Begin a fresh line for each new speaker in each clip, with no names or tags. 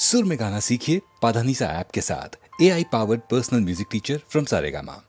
सुर में गाना सीखिए पाधानीसा ऐप के साथ। AI powered personal music teacher from Saregama.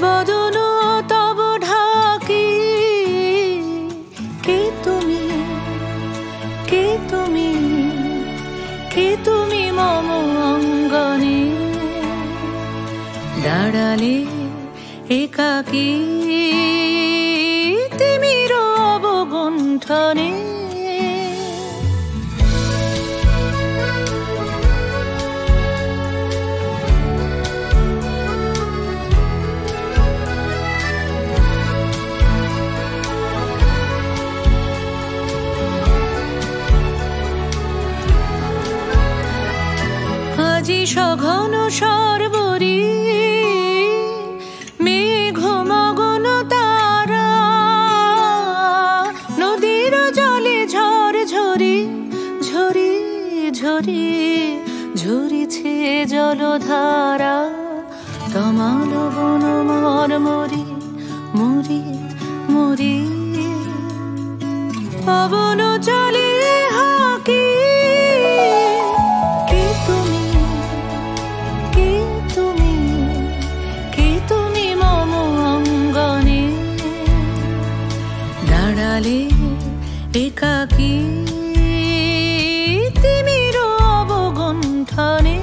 বদন তব ঢাকি কে তুমি মম অঙ্গনে দাঁড়ালে একাকী তিমির অবগুণ্ঠনে সঘন সর্বরী মেঘ মগন তারা নদীর জলে ঝড় ঝরি ঝরি ঝরি ঝরিছে জলধারা তমাল বন মর মরি মরি মরি পবন চলে হাকি একাকী তিমির অবগুণ্ঠনে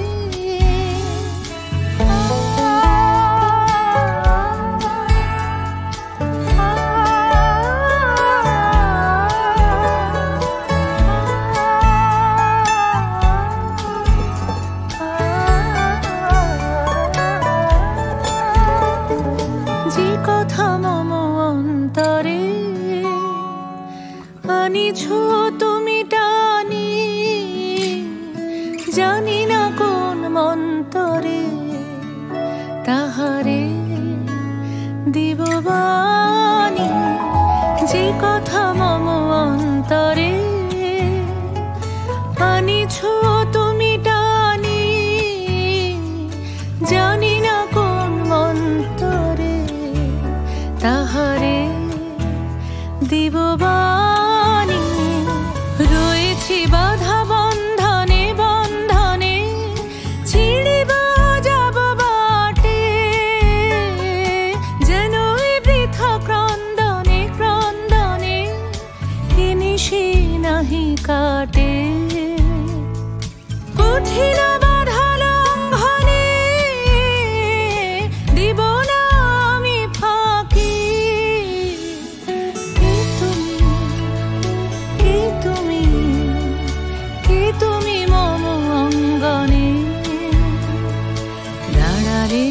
যে কথা মম অন্তরে আনিছ তুমি টানি জানি না কোন মন্তরে তাহারে দিব বাণী যে কথা মম অন্তরে আনিছ তুমি টানি জানি না কোন মন্তরে তাহারে দিব বাণী রয়েছি বাধা বন্ধনে বন্ধনে ছিড়িব যাব বাটে যেন বৃথা ক্রন্দনে ক্রন্দনে নিশি নাহি কাটে কঠিন বাধা লঙ্ঘনে দিব না আমি ফাঁকি তুমি মম অঙ্গনে দাঁড়ালে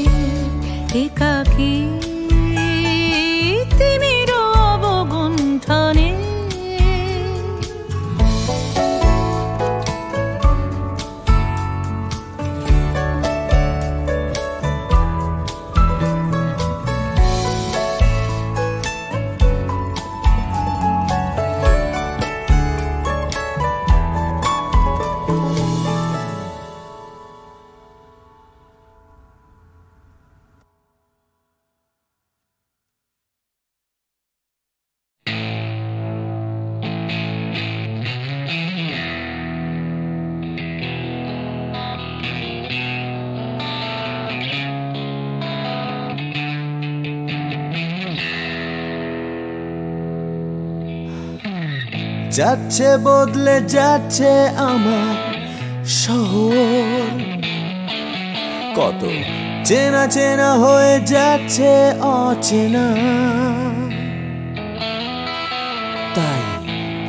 একাকী তিমির অবগুণ্ঠনে
যাচ্ছে বদলে যাচ্ছে আমার শহর, কত চেনা চেনা হয়ে যাচ্ছে অচেনা। তাই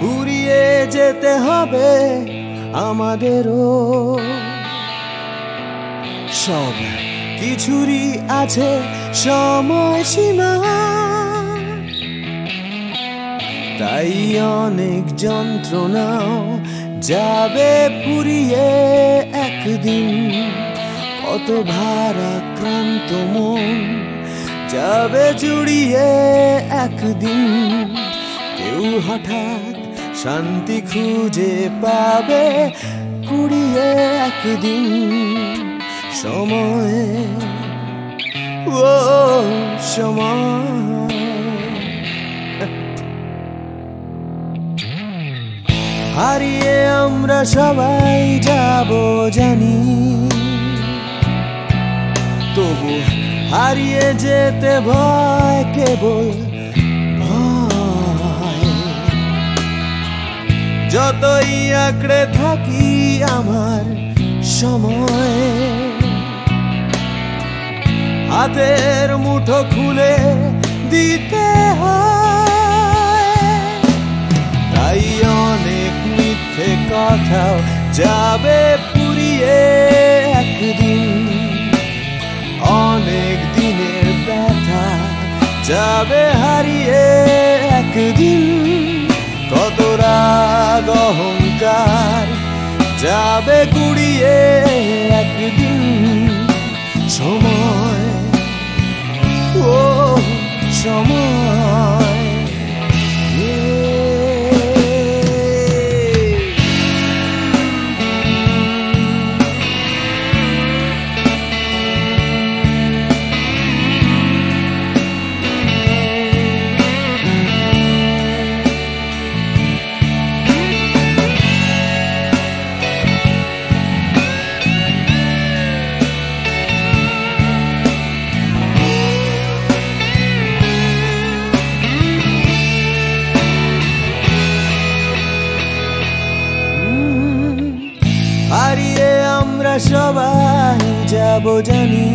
ঘুরিয়ে যেতে হবে আমাদেরও সব কিছুরই আছে সময়সীমা, তাই অনেক যন্ত্রণাও যাবে পুরিয়ে একদিন, কত ভারাক্রান্ত মন যাবে জুড়িয়ে একদিন। কেউ হঠাৎ শান্তি খুঁজে পাবে কুড়িয়ে একদিন সময়ে, ও সময়। হারিয়ে আমরা সবাই যাব জানি, তবু হারিয়ে যেতে ভয়, কেবল ভয়। যতই আঁকড়ে থাকি আমার সময়, হাতের মুঠো খুলে দিতে হয়। তাই অনেক মিথ্যে কথাও যাবে পুরিয়ে একদিন, অনেক দিনের ব্যথা যাবে হারিয়ে একদিন, কত রাগ অহংকার যাবে কুড়িয়ে একদিন সময়, ও সময়। হারিয়ে আমরা সবাই যাব জানি,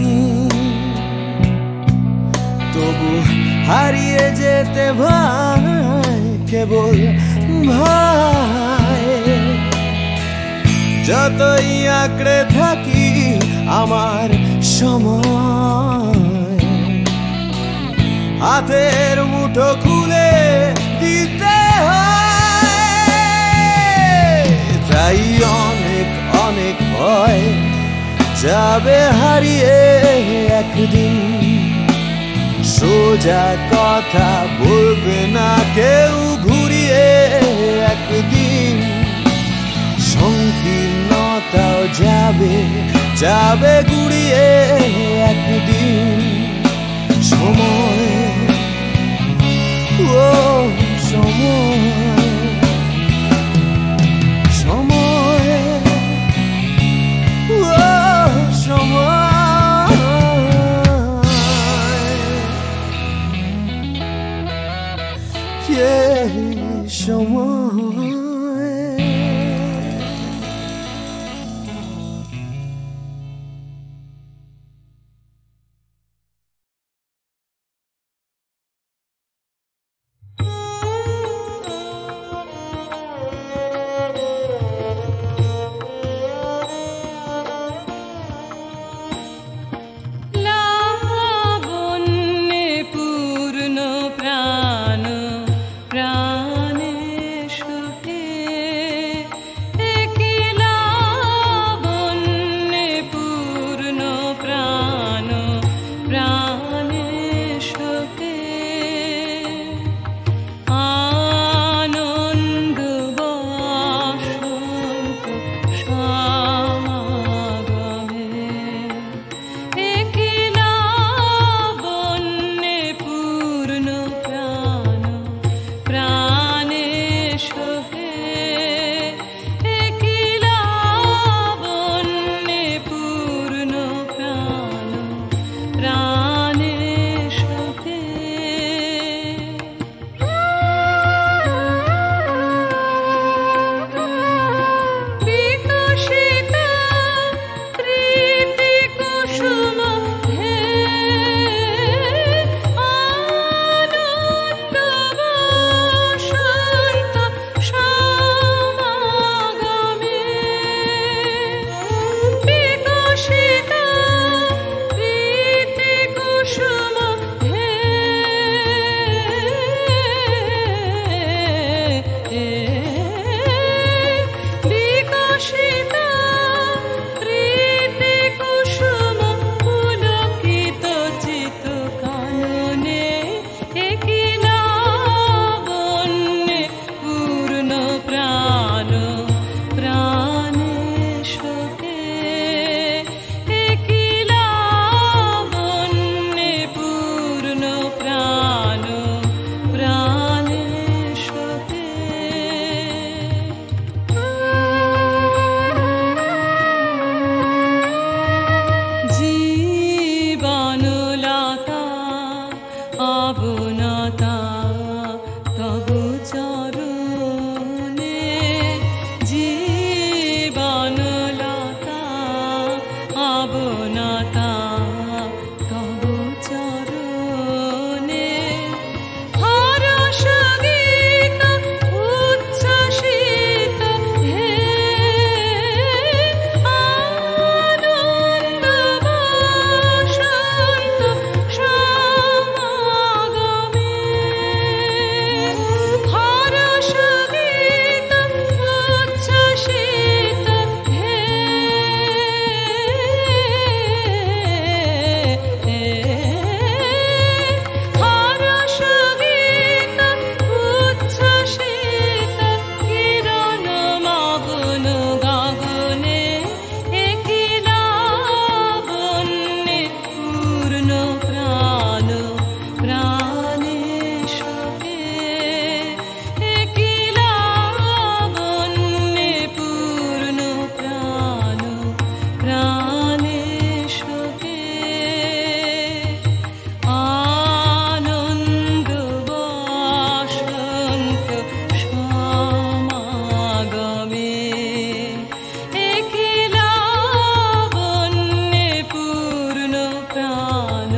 তবু হারিয়ে যেতে ভয়, কেবল ভয়। যতই আঁকড়ে থাকি আমার সময়, হাতের মুঠো খুলে দিতে হয়। তাই অনেক অনেক ভয় যাবে হারিয়ে একদিন, সোজা কথা বলবে না কেউ ঘুরিয়ে একদিন, সংকীর্ণতাও যাবে যাবে ঘুরিয়ে একদিন সময়, ও সময়।
প্রবণতা তব চরণে হরস গীত উচ্ছ্বসিত হে আনন্দ বসন্ত সমাগমে হরস গীত উচ্ছ্বসিত হে হরস গীত উচ্ছ্বসিত কিরণ মগ্ন গগনে একি লাবণ্যে পূর্ণ প্রাণ প্রাণে শোকে একি লাবণ্যে পূর্ণ প্রাণ প্রাণে শোকে আনন্দ বসন্ত সমাগমে একি লাবণ্যে পূর্ণ প্রাণ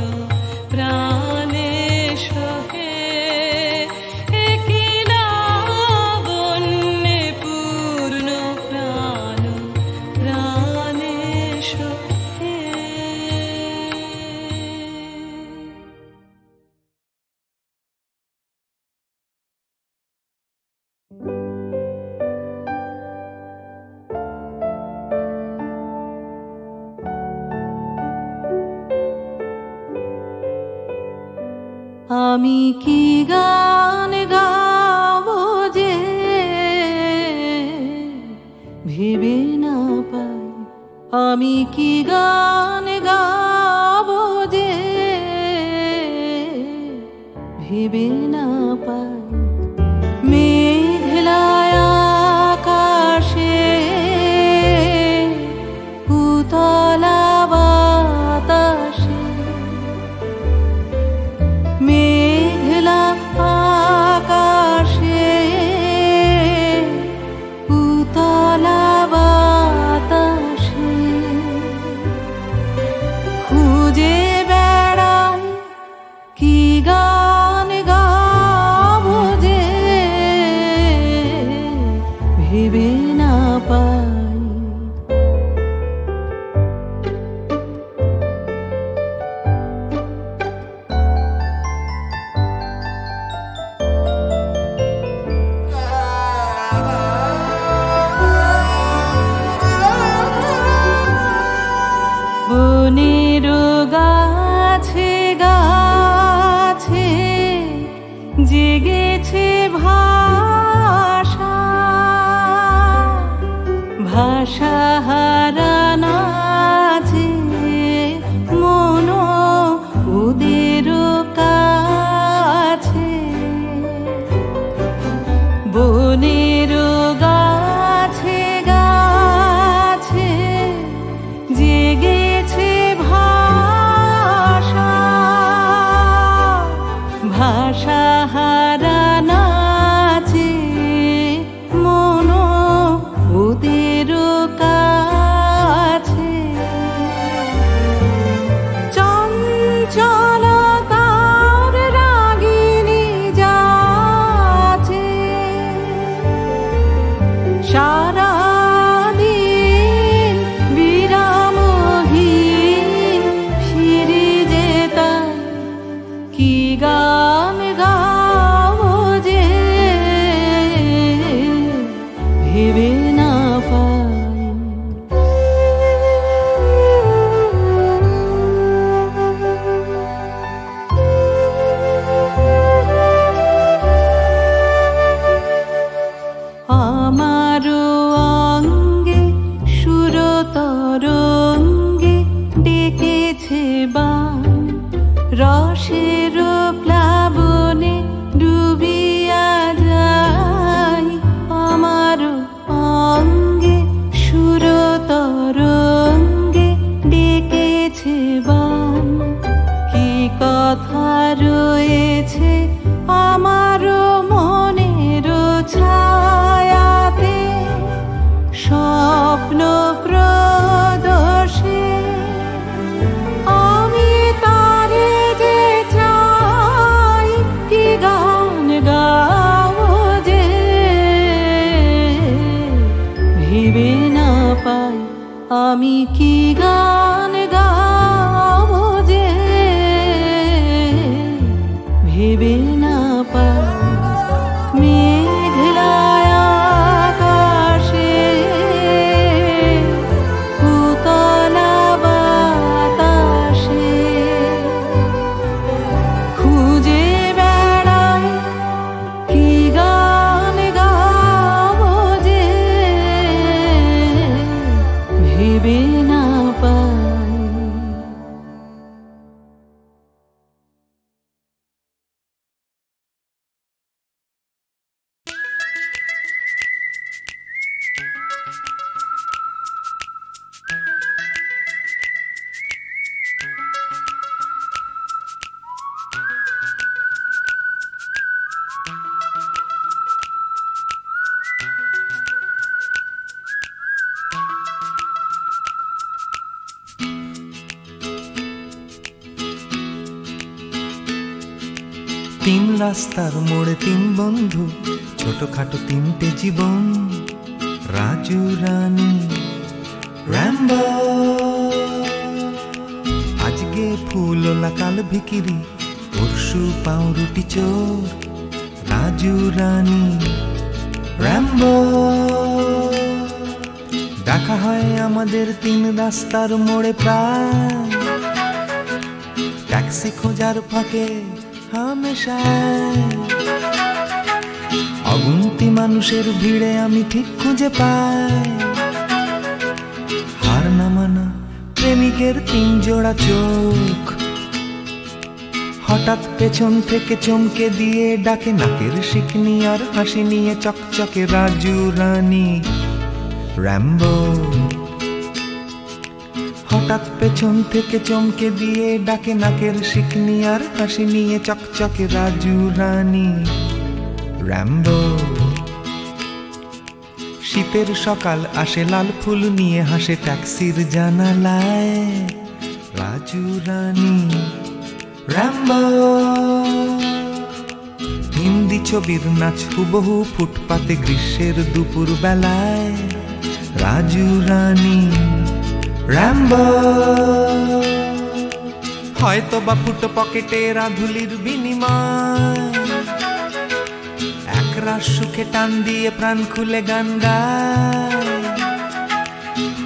প্রাণে শোকে একি লাবণ্যে পূর্ণ প্রাণ প্রাণে শোকে আমি কি গান গাবো যে ভেবে না পাই আমি কি গান গাবো যে ভেবে না পাই মেঘলায় আকাশে উতলা বাতাসে মেঘলা আকাশে উতলা বাতাসে খুঁজে বেড়াই কি গান গাবো যে ভেবে না পাই বনের গাছে গাছে জেগেছে ভাষা ভাষা হারানো আছে মন ওদের কাছে বনের গাছে গাছে জেগেছে ভাষা ভাষা হারানো আছে মন ওদের কাছে চঞ্চলতার রাগিনী যাচ্ছে সারাদিন বিরামহীন ফিরে যেতাম কি গান গাবো যে ভেবে না পাই আমারও অঙ্গে সুরতরঙ্গে ডেকেছে বান রসের প্লাবনে ডুবিয়া যায় আমার অঙ্গে সুরতরঙ্গে ডেকেছে বান কি কথা রয়েছে আমার মনের ছায়াতে স্বপ্ন প্রদোষে আমি কি গান গাবো যে ভেবে না পাই মেঘলায় আকাশে উতলা বাতাসে খুঁজে বেড়াই কি গান গাবো যে ভেবে না পাই।
তিন রাস্তার মোড়ে তিন বন্ধু, ছোটখাটো তিনটে জীবন, রাজু রানী র্যাম্বো। আজকে ফুলওলা কাল ভিকিরি, পরশু পাউরুটি চোর, রাজু রানী র্যাম্বো। দেখা হয় আমাদের তিন রাস্তার মোড়ে প্রায়, ট্যাক্সি খোঁজার ফাঁকে হামেশায়। অগুন্তি মানুষের ভিড়ে আমি ঠিক খুঁজে পাই হার না মানা প্রেমিকের তিন জোড়া চোখ। হঠাৎ পেছন থেকে চমকে দিয়ে ডাকে নাকের শিকনি আর হাসি নিয়ে চকচকে রাজু রানী র্যাম্বো। হঠাৎ পেছন থেকে চমকে দিয়ে ডাকে নাকের শিকনি আর হাসি নিয়ে চকচকে রাজু রানী র্যাম্বো। শীতের সকাল আসে লাল ফুল নিয়ে হাসে ট্যাক্সির জানালায়, রাজু রানী র্যাম্বো। হিন্দি ছবির নাচ হুবহু ফুটপাতে গ্রীষ্মের দুপুর বেলায়, রাজু রানী র্যাম্বো। হয়তো বা ফুটো পকেটে রাধুলির বিনিময়, একরাশ সুখে টান দিয়ে প্রাণ খুলে গান গায়।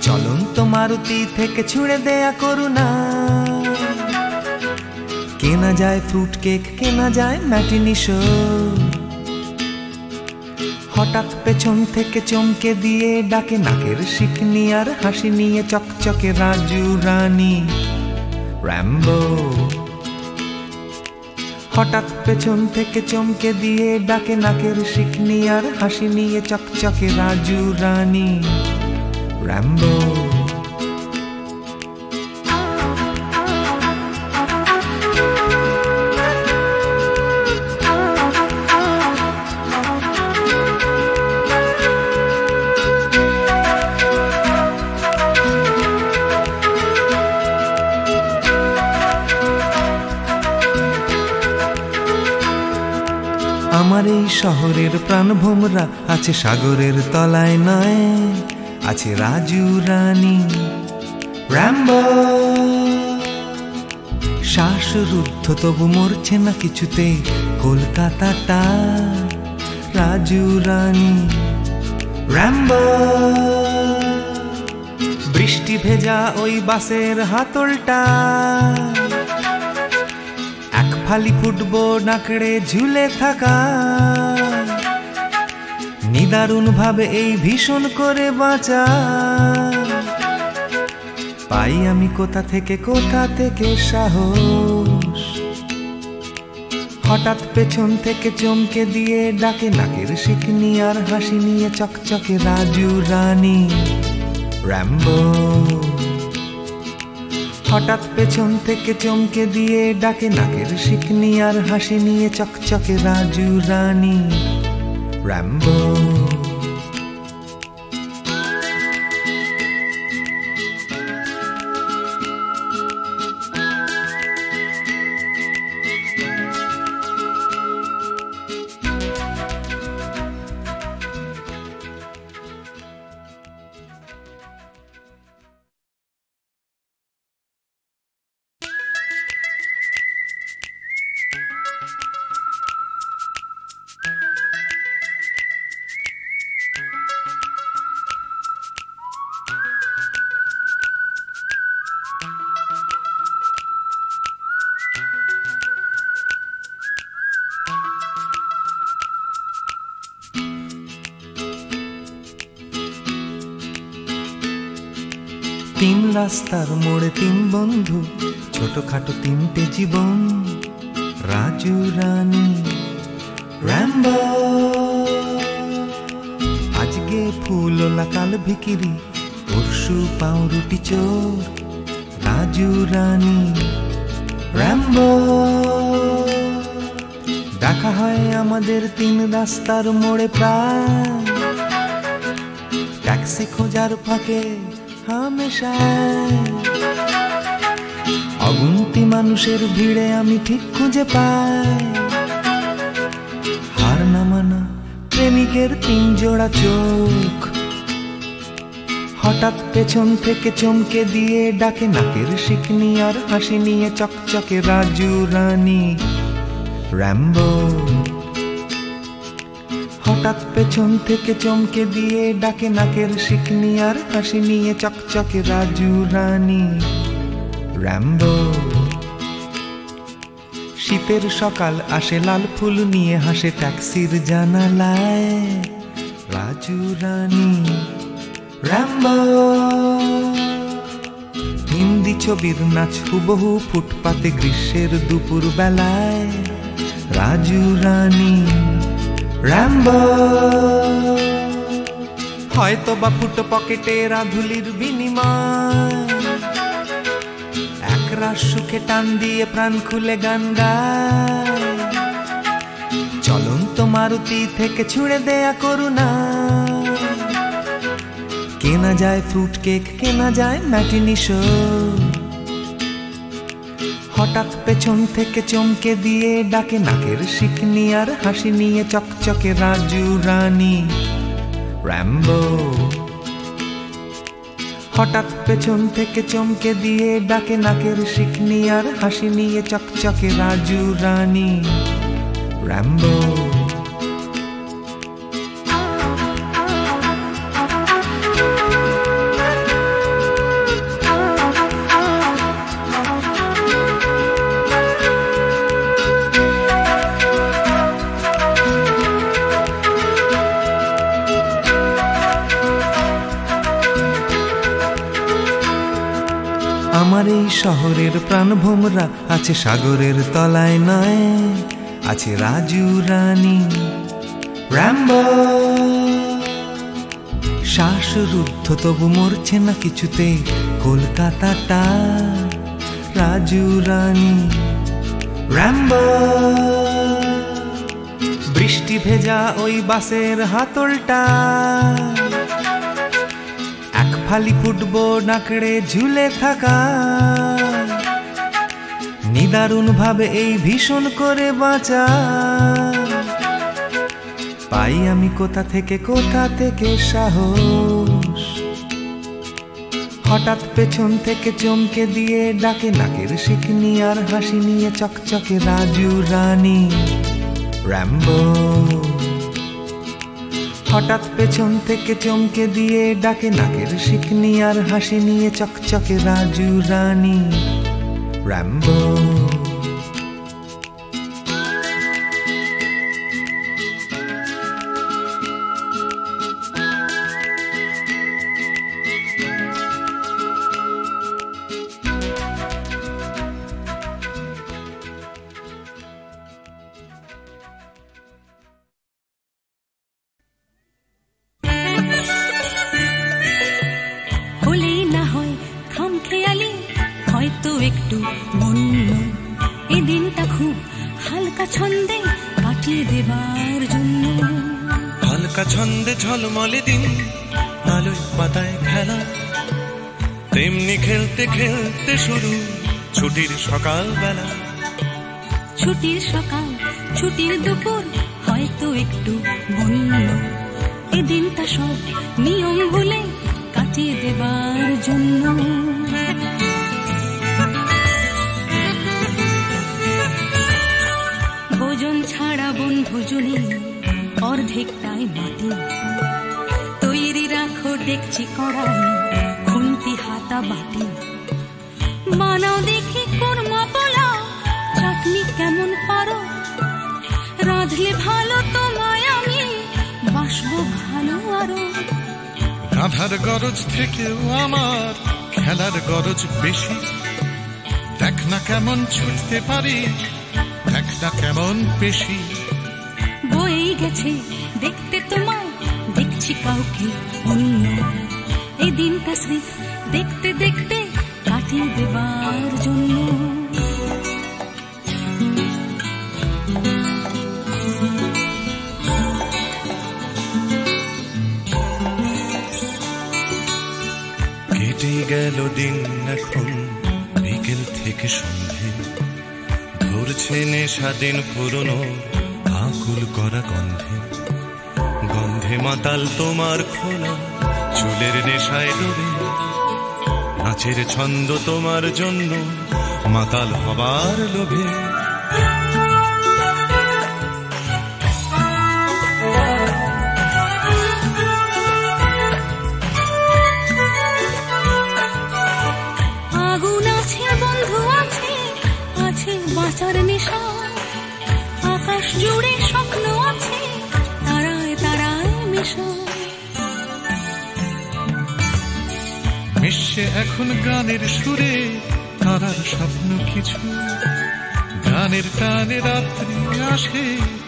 চলন্ত মারুতি থেকে ছুঁড়ে দেয়া করুণা, কেনা যায় ফ্রুট কেক, কেনা যায় ম্যাটিনি শো। হঠাৎ পেছন থেকে চমকে দিয়ে ডাকে নাকের শিকনি আর হাসি নিয়ে চকচকে রাজু রানী র্যাম্বো। হঠাৎ পেছন থেকে চমকে দিয়ে ডাকে নাকের শিকনি আর হাসি নিয়ে চকচকে রাজু রানী র্যাম্বো। আমার এই শহরের প্রাণভোমরা আছে সাগরের তলায় নয়, আছে রাজু রানী র্যাম্বো। শ্বাসরুদ্ধ তবু মরছে না কিছুতে কলকাতাটা, রাজু রানী র্যাম্বো। বৃষ্টি ভেজা ওই বাসের হাতলটা, ফালি ফুটবো নাকড়ে ঝুলে থাকা। নিদারুণ ভাবে এই ভীষণ করে বাঁচা, পাই আমি কোথা থেকে সাহস। হঠাৎ পেছন থেকে চমকে দিয়ে ডাকে নাকের শিকনি আর হাসি নিয়ে চকচকে রাজু রানী র্যাম্বো। হঠাৎ পেছন থেকে চমকে দিয়ে ডাকে নাকের শিকনি আর হাসি নিয়ে চকচকে রাজু রানী র্যাম্বো। তিন রাস্তার মোড়ে তিন বন্ধু, ছোটখাটো তিনটে জীবন, রাজু রানী র্যাম্বো। আজকে ফুলওলা কাল ভিকিরি, পরশু পাউরুটি চোর, রাজু রানী র্যাম্বো। দেখা হয় আমাদের তিন রাস্তার মোড়ে প্রায়, ট্যাক্সি খোঁজার ফাঁকে হামেশায়। অগুন্তি মানুষের ভিড়ে আমি ঠিক খুঁজে পাই হার না মানা প্রেমিকের তিন জোড়া চোখ। হঠাৎ পেছন থেকে চমকে দিয়ে ডাকে নাকের শিকনি আর হাসি নিয়ে চকচকে রাজু রানী র্যাম্বো। হঠাৎ পেছন থেকে চমকে দিয়ে ডাকে নাকের শিকনি আর হাসি নিয়ে চকচকে রাজু রানী র্যাম্বো। শীতের সকাল আসে লাল ফুল নিয়ে, হাসে ট্যাক্সির জানালায়, রাজু রানী র্যাম্বো। হিন্দি ছবির নাচ হুবহু ফুটপাতে গ্রীষ্মের দুপুর বেলায়, রাজু রানী র্যাম্বো। হয়তো বা ফুটো পকেটে রাধুলির বিনিময়, একরাশ সুখে টান দিয়ে প্রাণ খুলে গান গায়। চলন্ত মারুতি থেকে ছুঁড়ে দেয়া করুণা, কেনা যায় ফ্রুট কেক, কেনা যায় ম্যাটিনি শো। হঠাৎ পেছন থেকে চমকে দিয়ে ডাকে নাকের শিকনি আর হাসি নিয়ে চকচকে রাজু রানী র্যাম্বো। হঠাৎ পেছন থেকে চমকে দিয়ে ডাকে নাকের শিকনি আর হাসি নিয়ে চকচকে রাজু রানী র্যাম্বো। আমার এই শহরের প্রাণভোমরা আছে সাগরের তলায় নয়, আছে রাজু রানী র্যাম্বো। শ্বাসরুদ্ধ তবু মরছে না কিছুতে কলকাতাটা, রাজু রানী র্যাম্বো। বৃষ্টি ভেজা ওই বাসের হাতলটা, খালি ফুটবো নাকড়ে ঝুলে থাকা। নিদারুণ ভাবে এই ভীষণ করে বাঁচা, পাই আমি কোথা থেকে সাহস। হঠাৎ পেছন থেকে চমকে দিয়ে ডাকে নাকের শিকনি আর হাসি নিয়ে চকচকে রাজু রানী র্যাম্বো। হঠাৎ পেছন থেকে চমকে দিয়ে ডাকে নাকের শিকনি আর হাসি নিয়ে চকচকে রাজু রানী র্যাম্বো।
একটু বন্য এই দিনটা খুব হালকা ছন্দে কাটিয়ে দেবার জন্য।
হালকা ছন্দে ঝলমলে দিন, আলোয় পাতায় খেলা, তেমনি খেলতে খেলতে শুরু ছুটির সকাল বেলা।
ছুটির সকাল, ছুটির দুপুর, হয়তো একটু বন্য এই দিনটা সব নিয়ম ভুলে কাটিয়ে দেবার জন্য। ভোজন ছাড়া বন ভোজনে অর্ধেকটাই মাটি, তৈরি রাখো দেখছি কড়াই খুন্তি হাতা বাটি। বানাও দেখি কোরমা পোলাও, চাটনি কেমন পারো, রাঁধলে ভালো তোমায় আমি বাসবো ভালো আরো।
রাধার গরজ থেকেও আমার খেলার গরজ বেশি, দেখ না কেমন ছুটতে পারি, দেখ না কেমন পেশি।
বই গেছে দেখতে তোমায়, দেখছি কাউকে অন্য, এই দিনটা স্রেফ দেখতে দেখতে কাটিয়ে দেবার জন্য।
কেটে গেল দিন এখন বিকেল থেকে সন্ধে, ধরছে নেশা দিন পুরনো আকুল করা গন্ধে। গন্ধে মাতাল তোমার খোলা চুলের নেশায় ডোবে, নাচের ছন্দ তোমার জন্য মাতাল হবার লোভে।
আগুন আছে, বন্ধু আছে, আছে বাঁচার নেশা, আকাশ জুড়ে স্বপ্ন আছে, তারায় তারায় মেশা।
মিশছে এখন গানের সুরে তারার স্বপ্ন কিছু, গানের টানে রাত্রি আসে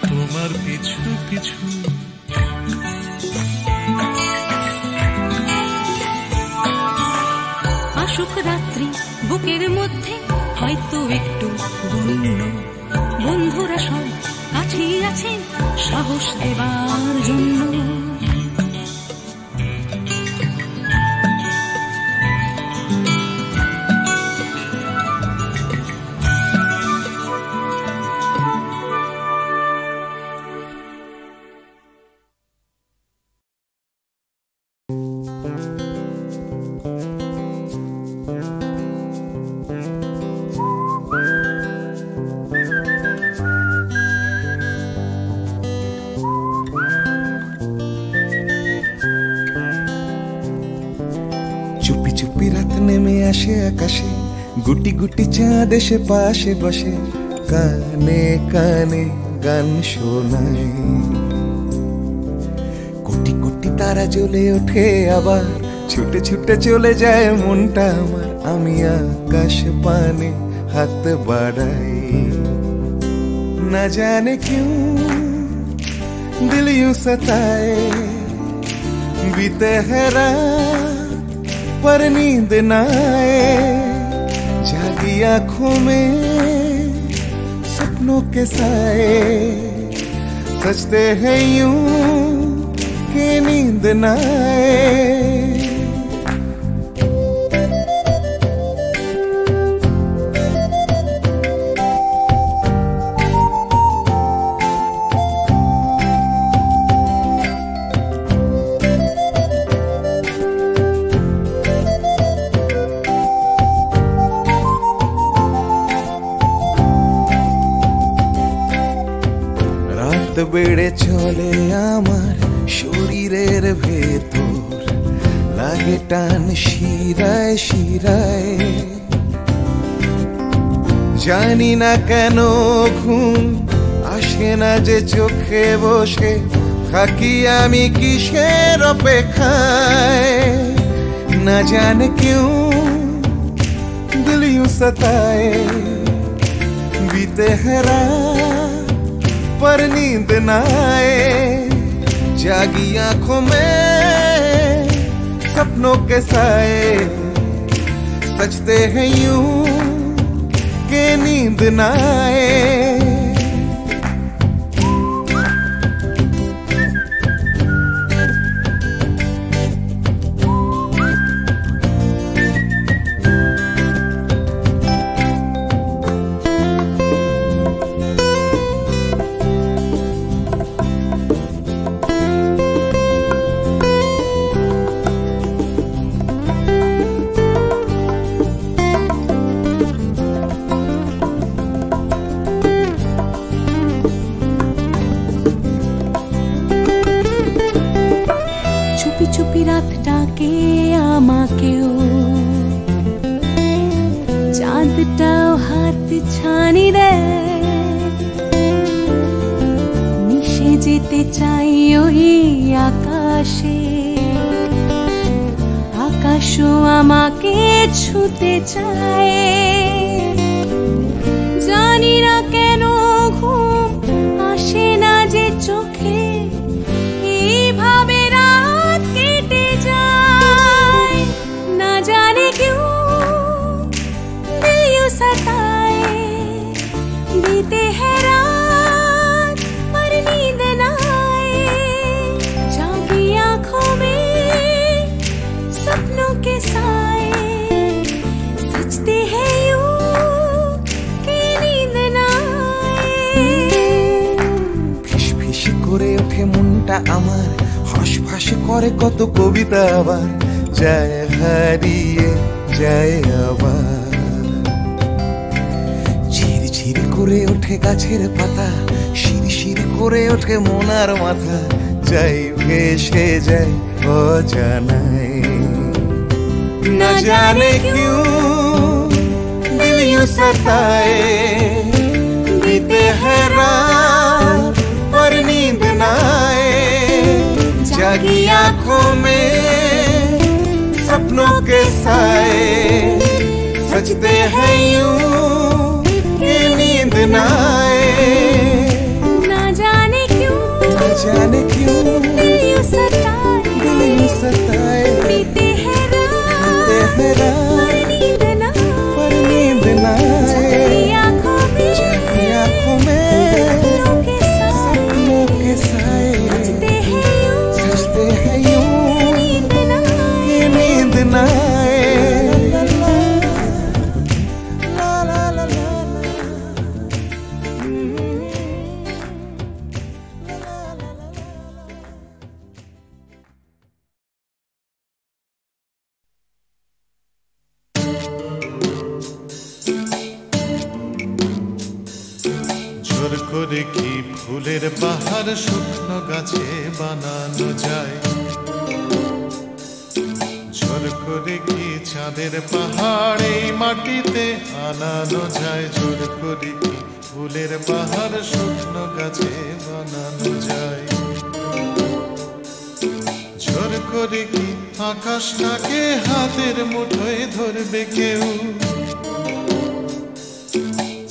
তোমার পিছু পিছু।
আসুক রাত্রি বুকের মধ্যে হয়তো একটু বন্য, বন্ধুরা সব কাছেই আছে সাহস দেবার জন্য।
চুপি চুপি রাত নেমে আসে আকাশে, গুটি গুটি চাঁদ এসে পাশে বসে, কানে কানে গান শোনায়। কোটি কোটি তারা জ্বলে ওঠে আবার, ছুটে ছুটে চলে যায় মনটা আমার। আমি আকাশ পানে হাত বাড়াই, না জানে क्यों दिल यूं सताए, बीते है रात पर नींद न आए, जागी आंखों में सपनों के साए, सजते हैं यूं कि नींद न आए। বেড়ে চলে আমার শরীরের ভেতর, লাগে টান শিরায় শিরায়। জানি না কেন ঘুম আসে না যে চোখে বসে, থাকি আমি কিসের অপেক্ষায়। না জানে क्यों दिल यूं सताए, बीते है रात पर नींद न आए, जागी आंखों में सपनों के साए, सजते हैं यूं कि नींद न आए।
চুপি রাত ডাকে আমাকেও, চাঁদটাও হাত ছানি দেয়, মিশে যেতে চাই ওই আকাশে, আকাশও আমাকে ছুতে চায়। জানি না কেন ঘুম আসে না যে চোখে, এইভাবে রাত কেটে যায়। না জানে কেউ दिल यूं सताए, बीते है रात पर नींद न आए। जागी आंखों में सपनों के साए, सजते हैं यूं कि नींद न आए।
ফিস ফিস করে ওঠে মনটা আমার, হাঁস করে কত কবিতা আবার যায় হারিয়ে যায় আবার। ঝিরঝির করে ওঠে গাছের পাতা, শিরশির করে ওঠে মনার মাথা, যাই ভেসে যায় অজানায়। না জানে क्यों दिल यूं सताए, बीते है रात पर नींद न आए। जागी आंखों में सपनों के साए, सजते हैं यूं कि नींद न आए।
ना जाने क्यों
दिल यूं सताए,
बीते है रात
पर नींद न आए। जागी आंखों में सपनों के साए, सजते हैं यूं कि नींद न आए।
জোর করে কি ফুলের বাহার শুকনো গাছে বানানো যায়? জোর করে কি চাঁদের পাহাড় এই মাটিতে আনানো যায়? জোর করে কি ফুলের বাহার শুকনো গাছে বানানো যায়? জোর করে কি আকাশটাকে হাতের মুঠোয় ধরবে কেউ?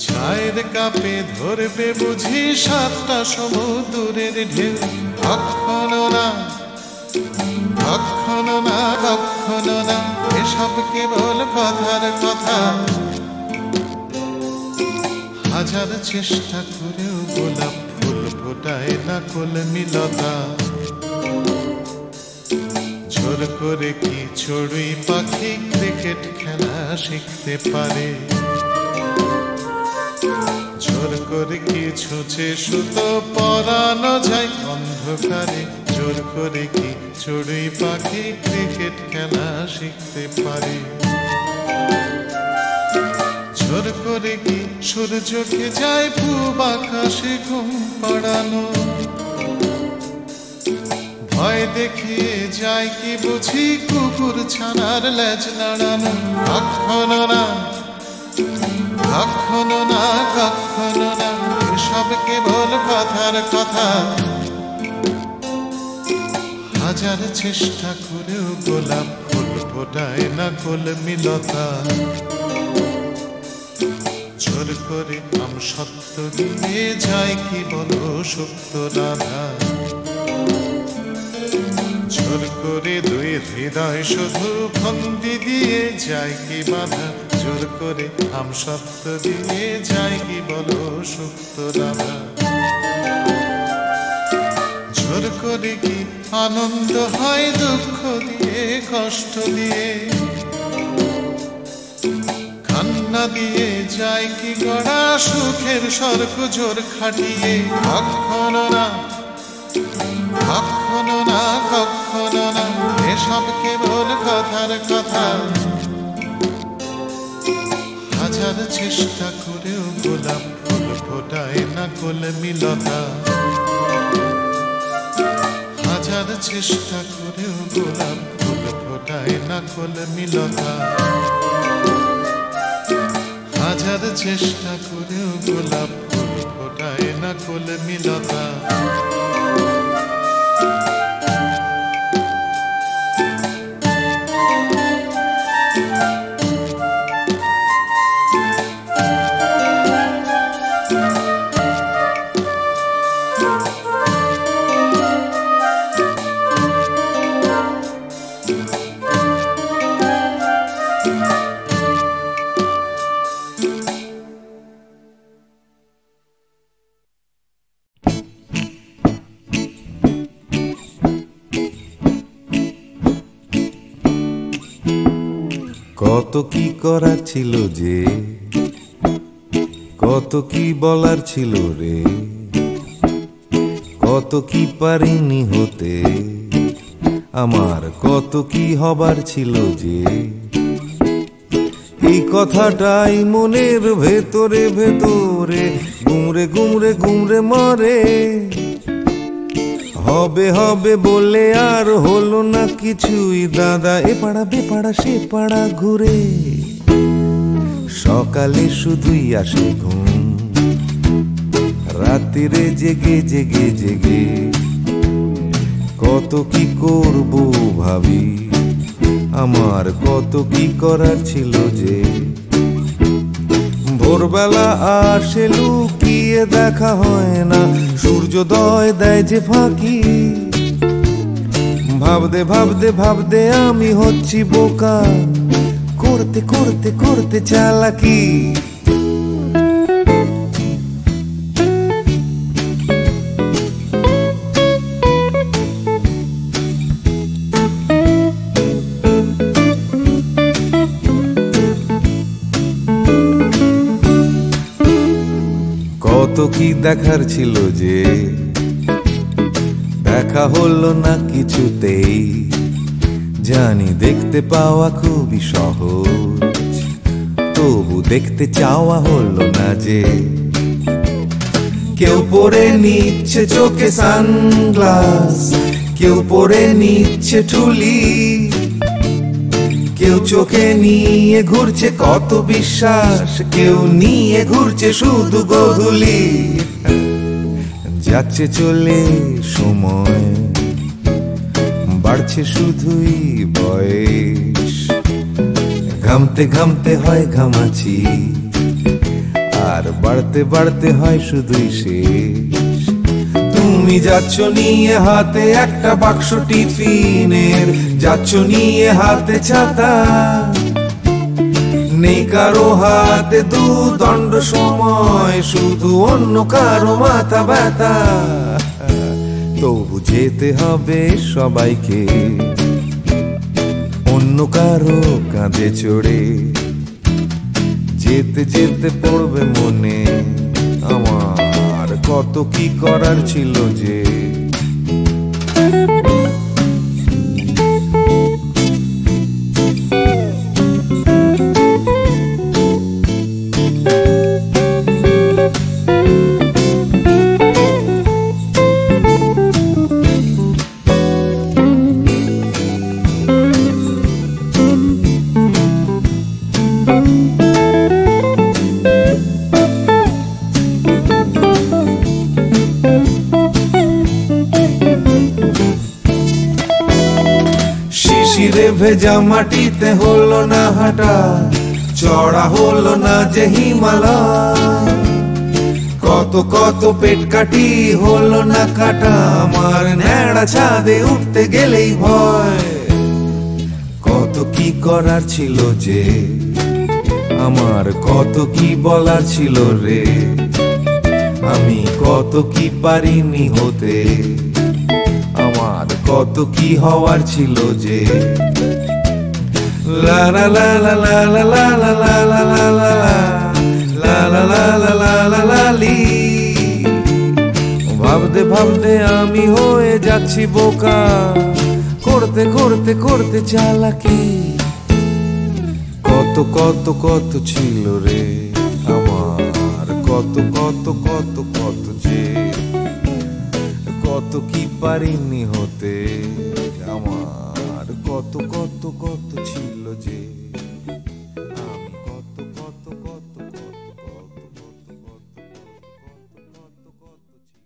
ছায়ের কাপে ধরবে বুঝি সাতটা সমুদ্রের ঢেউ? কখনো না, কখনো না, কখনো না, এসব কেবল কথার কথা। হাজার চেষ্টা করেও গোলাপ ফুল ফোটায় না কলমিলতা। জোর করে কি চড়ুই পাখি ক্রিকেট খেলা শিখতে পারে? জোর করে কি ছুঁচে সুতো পরানো যায় অন্ধকারে? জোর করে কি চড়ুই পাখি ক্রিকেট খেলা শিখতে পারে? জোর করে কি সূর্যকে যায় পূব আকাশে ঘুম পাড়ানো? ভয় দেখিয়ে যায় কি বুঝি কুকুর ছানার লেজ নাড়ানো? কখনো না, কখনো না, কখনো না, এসব কেবল কথার কথা। হাজার চেষ্টা করেও গোলাপ ফুল ফোটায় না কলমিলতা। জোর করে আম সত্য দিয়ে যায় কি বলো সুপ্ত রাধা? জোর করে দুই হৃদয় শুধু ফন্দি দিয়ে যায় কি বাধা? জোর করে আম সত্য দিয়ে যায় কি বলো সুপ্ত রাধা? জোর করে কি আনন্দ হয় দুঃখ দিয়ে কষ্ট দিয়ে? কান্না দিয়ে যায় কি গড়া সুখের স্বর্গ জোর খাটিয়ে? কখনো না, কখনো না, কখনো না, এসব কেবল কথার কথা। হাজার চেষ্টা করেও গোলাপ ফুল ফোটায় না কলমিলতা। হাজার চেষ্টা করেও গোলাপ ফুল ফোটায় না কলমিলতা। হাজার চেষ্টা করেও গোলাপ ফুল ফোটায় না কলমিলতা।
কত কি করার ছিল যে, কত কি বলার ছিল রে, কত কি পারিনি হতে, আমার কত কি হবার ছিল যে। এই কথাটাই মনের ভেতরে ভেতরে গুমরে গুমরে গুমরে মরে। হবে হবে বলে আর হলো না কিছুই দাদা, এ পাড়া বেপাড়া সে পাড়া ঘুরে। সকালে শুধুই আসে ঘুম, রাত্রিরে জেগে জেগে জেগে কত কি করবো ভাবি, আমার কত কি করার ছিল যে। ভোরবেলা আসে লুকিয়ে দেখা হয় না, সূর্যোদয় দেয় যে ফাঁকি। ভাবতে ভাবতে ভাবতে আমি হচ্ছি বোকা, করতে করতে করতে চালাকি। কত কি দেখার ছিল যে, দেখা হলো না কিছুতেই। জানি দেখতে পাওয়া খুবই সহজ, তবু দেখতে চাওয়া হলো না যে। কেউ পরে নিচ্ছে চোখে সানগ্লাস, কেউ পরে নিচ্ছে ঠুলি, কেউ চোখে নিয়ে ঘুরছে কত বিশ্বাস, কেউ নিয়ে ঘুরছে শুধু গোধূলি। যাচ্ছে চলে সময়, বাড়ছে শুধুই বয়স। ঘামতে ঘামতে হয় ঘামাচি, আর বাড়তে বাড়তে হয় শুধুই শেষ। তুমি যাচ্ছ নিয়ে হাতে একটা বাক্স টিফিনের, যাচ্ছ নিয়ে হাতে ছাতা, নেই কারো হাতে দুদণ্ড সময়, শুধু অন্য কারো মাথা ব্যথা। তবু যেতে হবে সবাইকে অন্য কারো কাঁধে চড়ে। যেতে যেতে পড়বে মনে আমার কত কি করার ছিল যে। শিশিরে ভেজা মাটিতে হলো না হাঁটা, চড়া হলো না যে হিমালয়। কত কত পেট কাটি হলো না কাটা, আমার ন্যাড়া ছাদে উঠতে গেলেই ভয়। কত কি করার ছিল যে, আমার কত কি বলার ছিল রে, আমি কত কি পারিনি হতে, আমার কত কি হওয়ার ছিল যে। লা লা লা লা লা লা লা লা লা লা লা লা লা লা লা লা লা লা লি। ভাবতে ভাবতে আমি হয়ে যাচ্ছি বোকা, করতে করতে করতে চালাকি। কত কত কত ছিল রে আমার, কত কত কত কত যে। কত কি পারিনি হতে, আমার কত কত কত ছিল যে। আমি কত কত কত কত কত কত কত কত কত কত ছিল।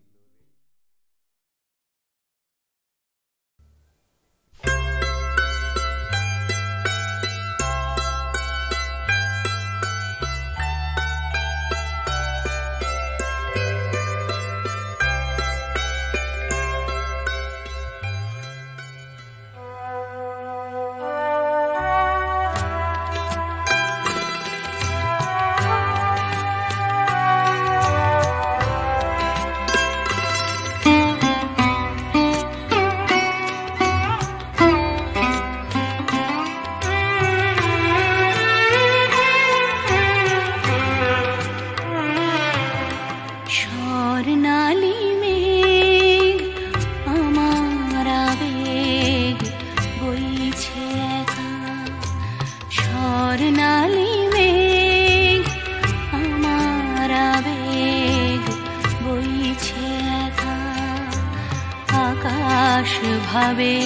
ভাবে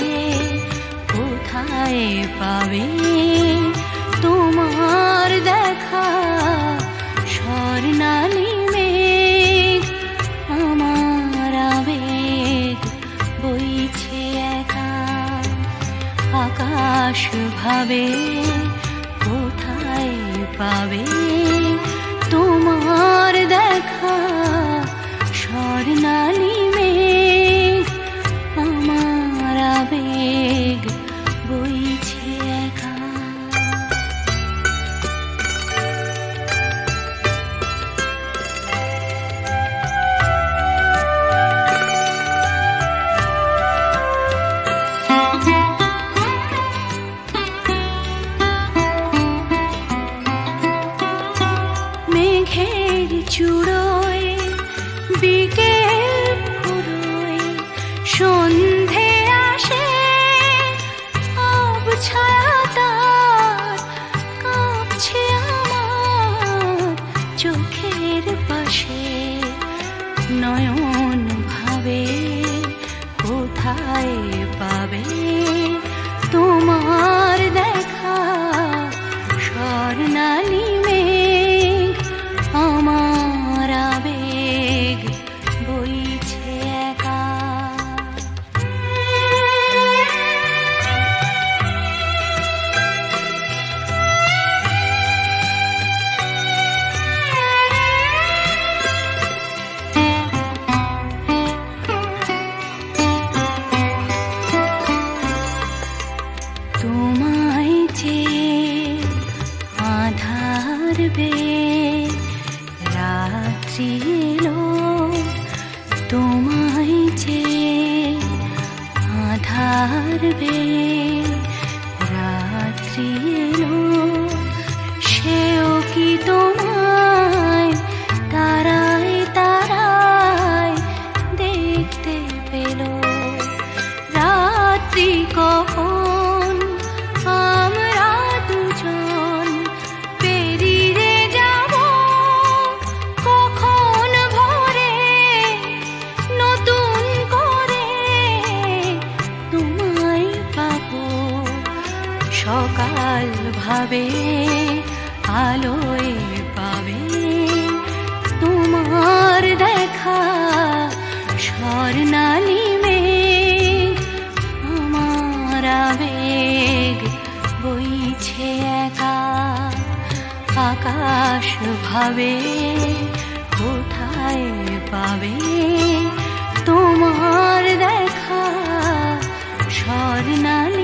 কোথায় পাবে তোমার দেখা স্বর্ণালী মেঘ আমার আবেগ বইছে একা আকাশ ভাবে কোথায় পাবে তোমার দেখা স্বর্ণালী মেঘ আমার আবেগ বইছে একা মেঘের চূড়োয় বিকেল ফুরোয় সন্ধে আসে ছায়া তার কাঁপছে আমার চোখের পাশে নয়ন ভাবে কোথায় পাবে তোমার দেখা স্বর্ণালী মেঘ আমার আবেগ বইছে একা তোমায় যে আধার বে রাত্রি এলো তোমায় যে আধার বে রাত্রি এলো সেও কি তোমায় তারায় তারায় দেখতে পেল রাত্রি কখন আমরা দুজন পেরিয়ে যাব কখন ভোরে নতুন করে তোমায় পাবো সকাল ভাবে আলোয় পাবে তোমার দেখা স্বর্ণালী মেঘ আমার আবেগ বইছে একা আকাশ ভাবে কোথায় পাবে তোমার দেখা স্বর্ণালী